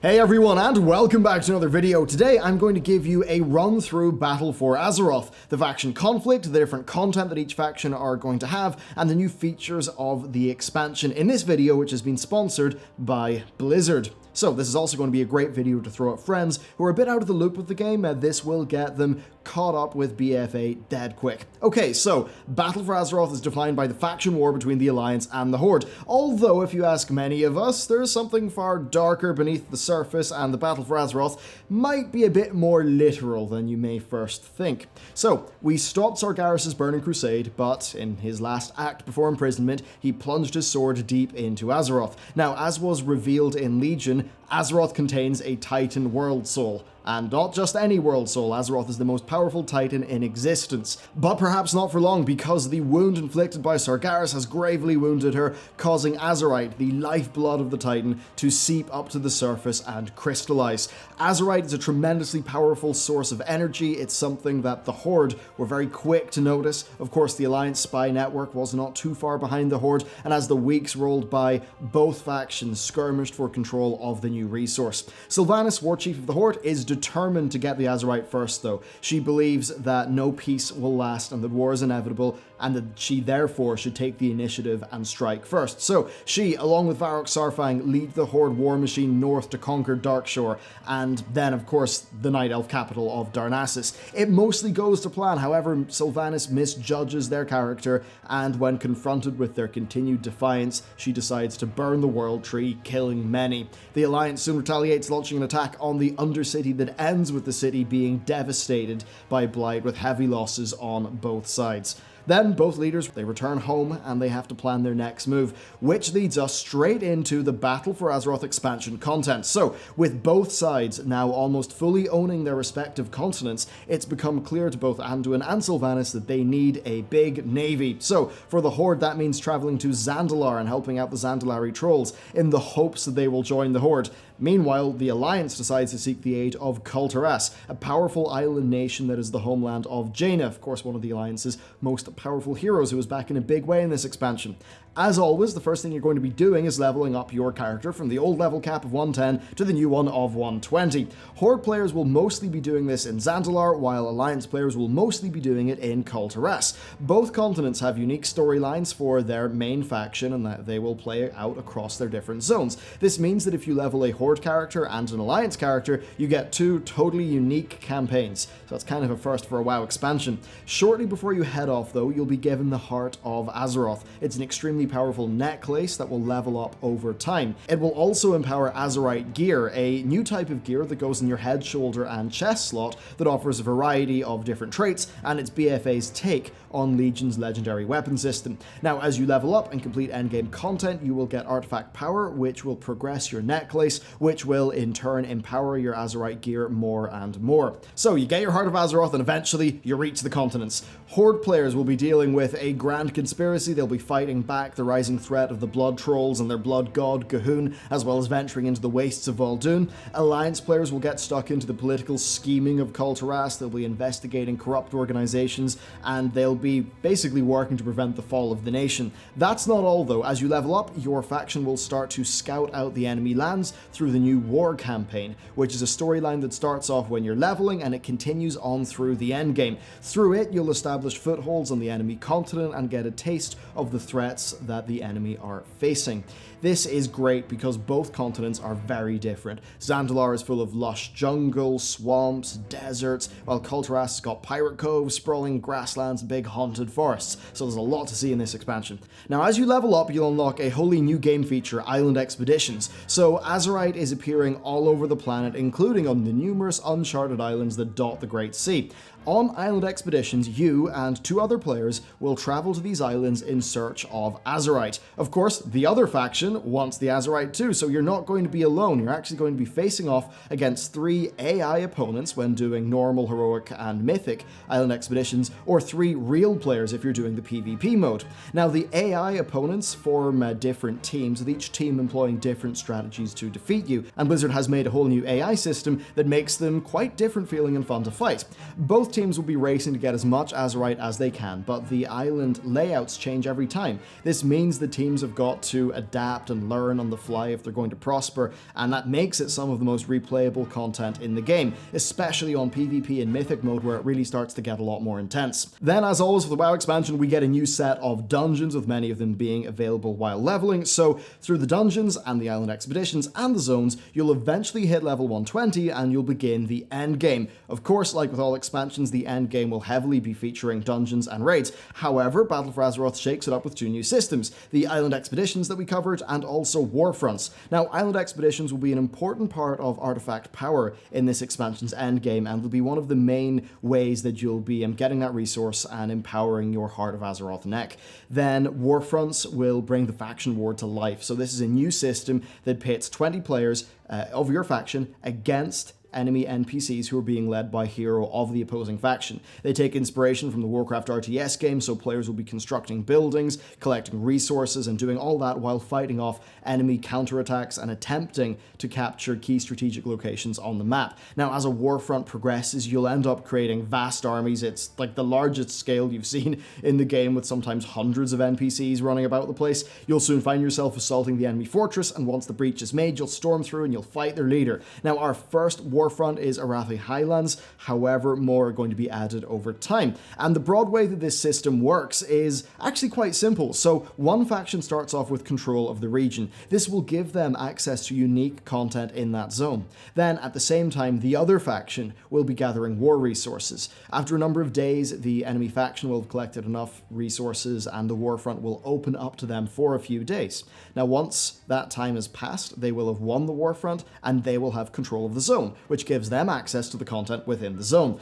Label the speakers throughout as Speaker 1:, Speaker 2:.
Speaker 1: Hey everyone, and welcome back to another video. Today I'm going to give you a run through Battle for Azeroth, the faction conflict, the different content that each faction are going to have, and the new features of the expansion in this video, which has been sponsored by Blizzard. So this is also going to be a great video to throw at friends who are a bit out of the loop with the game. This will get them caught up with BFA dead quick. Okay, so Battle for Azeroth is defined by the faction war between the Alliance and the Horde. Although, if you ask many of us, there's something far darker beneath the surface, and the Battle for Azeroth might be a bit more literal than you may first think. So, we stopped Sargeras' Burning Crusade, but in his last act before imprisonment, he plunged his sword deep into Azeroth. Now, as was revealed in Legion, Azeroth contains a Titan world soul. And not just any world soul, Azeroth is the most powerful Titan in existence. But perhaps not for long, because the wound inflicted by Sargeras has gravely wounded her, causing Azerite, the lifeblood of the Titan, to seep up to the surface and crystallize. Azerite is a tremendously powerful source of energy. It's something that the Horde were very quick to notice. Of course, the Alliance spy network was not too far behind the Horde, and as the weeks rolled by, both factions skirmished for control of the new resource. Sylvanas, War Chief of the Horde, is determined to get the Azerite first, though. She believes that no peace will last and that war is inevitable, and that she therefore should take the initiative and strike first. So she, along with Varrock Sarfang, lead the Horde war machine north to conquer Darkshore, and then, of course, the Night Elf capital of Darnassus. It mostly goes to plan, however, Sylvanas misjudges their character, and when confronted with their continued defiance, she decides to burn the World Tree, killing many. The Alliance soon retaliates, launching an attack on the Undercity that ends with the city being devastated by Blight, with heavy losses on both sides. Then both leaders, they return home and they have to plan their next move, which leads us straight into the Battle for Azeroth expansion content. So, with both sides now almost fully owning their respective continents, it's become clear to both Anduin and Sylvanas that they need a big navy. So, for the Horde, that means traveling to Zandalar and helping out the Zandalari trolls in the hopes that they will join the Horde. Meanwhile, the Alliance decides to seek the aid of Kulturas, a powerful island nation that is the homeland of Jaina, of course one of the Alliance's most powerful heroes, who is back in a big way in this expansion. As always, the first thing you're going to be doing is leveling up your character from the old level cap of 110 to the new one of 120. Horde players will mostly be doing this in Zandalar, while Alliance players will mostly be doing it in Kulturas. Both continents have unique storylines for their main faction, and that they will play out across their different zones. This means that if you level a Horde character and an Alliance character, you get two totally unique campaigns. So that's kind of a first for a WoW expansion. Shortly before you head off, though, you'll be given the Heart of Azeroth. It's an extremely powerful necklace that will level up over time. It will also empower Azerite gear, a new type of gear that goes in your head, shoulder, and chest slot that offers a variety of different traits, and it's BFA's take on Legion's legendary weapon system. Now, as you level up and complete endgame content, you will get artifact power, which will progress your necklace, which will in turn empower your Azerite gear more and more. So you get your Heart of Azeroth and eventually you reach the continents. Horde players will be dealing with a grand conspiracy. They'll be fighting back the rising threat of the Blood Trolls and their blood god Gahun, as well as venturing into the wastes of Vol'dun. Alliance players will get stuck into the political scheming of Kulturas. They'll be investigating corrupt organizations, and they'll be basically working to prevent the fall of the nation. That's not all, though. As you level up, your faction will start to scout out the enemy lands through the new War campaign, which is a storyline that starts off when you're leveling and it continues on through the endgame. Through it, you'll establish footholds on the enemy continent and get a taste of the threats that the enemy are facing. This is great because both continents are very different. Zandalar is full of lush jungle, swamps, deserts, while Kulturas has got pirate coves, sprawling grasslands, and big haunted forests, so there's a lot to see in this expansion. Now, as you level up, you'll unlock a wholly new game feature, Island Expeditions. So Azerite is appearing all over the planet, including on the numerous uncharted islands that dot the Great Sea. On Island Expeditions, you and two other players will travel to these islands in search of Azerite. Of course, the other faction wants the Azerite too, so you're not going to be alone. You're actually going to be facing off against 3 AI opponents when doing normal, heroic, and mythic Island Expeditions, or 3 real players if you're doing the PvP mode. Now, the AI opponents form different teams, with each team employing different strategies to defeat you, and Blizzard has made a whole new AI system that makes them quite different feeling and fun to fight. Both teams will be racing to get as much Azerite as they can, but the island layouts change every time. This means the teams have got to adapt and learn on the fly if they're going to prosper, and that makes it some of the most replayable content in the game, especially on PvP and Mythic mode where it really starts to get a lot more intense. Then, as always with the WoW expansion, we get a new set of dungeons, with many of them being available while leveling. So through the dungeons and the island expeditions and the zones, you'll eventually hit level 120 and you'll begin the endgame. Of course, like with all expansions, the endgame will heavily be featuring dungeons and raids. However, Battle for Azeroth shakes it up with two new systems, the island expeditions that we covered and also warfronts. Now, island expeditions will be an important part of artifact power in this expansion's endgame and will be one of the main ways that you'll be getting that resource and empowering your Heart of Azeroth neck. Then warfronts will bring the faction war to life. So this is a new system that pits 20 players of your faction against enemy NPCs who are being led by hero of the opposing faction. They take inspiration from the Warcraft RTS game, so players will be constructing buildings, collecting resources, and doing all that while fighting off enemy counterattacks and attempting to capture key strategic locations on the map. Now, as a warfront progresses, you'll end up creating vast armies. It's like the largest scale you've seen in the game, with sometimes hundreds of NPCs running about the place. You'll soon find yourself assaulting the enemy fortress, and once the breach is made, you'll storm through and you'll fight their leader. Now, our first warfront is Arathi Highlands, however, more are going to be added over time. And the broad way that this system works is actually quite simple. So one faction starts off with control of the region. This will give them access to unique content in that zone. Then at the same time, the other faction will be gathering war resources. After a number of days, the enemy faction will have collected enough resources and the warfront will open up to them for a few days. Now, once that time has passed, they will have won the warfront and they will have control of the zone, which gives them access to the content within the zone.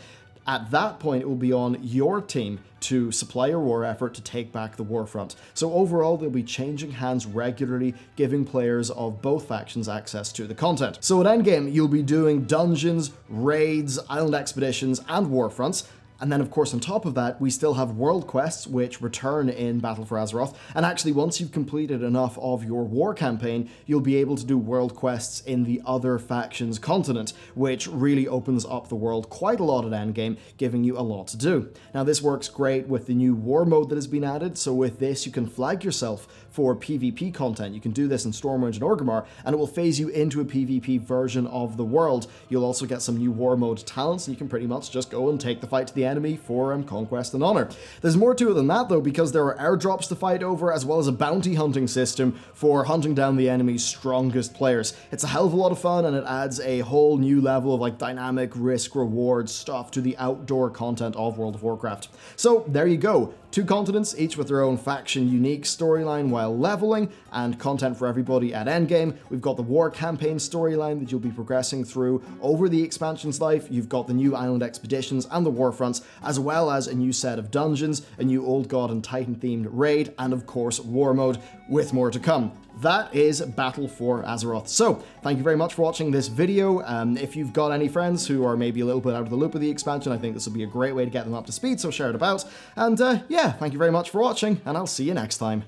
Speaker 1: At that point, it will be on your team to supply your war effort to take back the warfront. So overall, they'll be changing hands regularly, giving players of both factions access to the content. So at Endgame, you'll be doing dungeons, raids, island expeditions, and warfronts. And then, of course, on top of that, we still have world quests, which return in Battle for Azeroth. And actually, once you've completed enough of your war campaign, you'll be able to do world quests in the other faction's continent, which really opens up the world quite a lot at Endgame, giving you a lot to do. Now, this works great with the new war mode that has been added. So with this, you can flag yourself for PvP content. You can do this in Stormwind and Orgrimmar, and it will phase you into a PvP version of the world. You'll also get some new war mode talents, and you can pretty much just go and take the fight to the enemy for conquest and honor. There's more to it than that, though, because there are airdrops to fight over, as well as a bounty hunting system for hunting down the enemy's strongest players. It's a hell of a lot of fun, and it adds a whole new level of dynamic risk-reward stuff to the outdoor content of World of Warcraft. So there you go. 2 continents, each with their own faction-unique storyline while leveling, and content for everybody at Endgame. We've got the war campaign storyline that you'll be progressing through over the expansion's life. You've got the new island expeditions and the warfronts, as well as a new set of dungeons, a new Old God and Titan-themed raid, and of course, war mode, with more to come. That is Battle for Azeroth. So, thank you very much for watching this video. If you've got any friends who are maybe a little bit out of the loop of the expansion, I think this will be a great way to get them up to speed, so share it about. And yeah, thank you very much for watching, and I'll see you next time.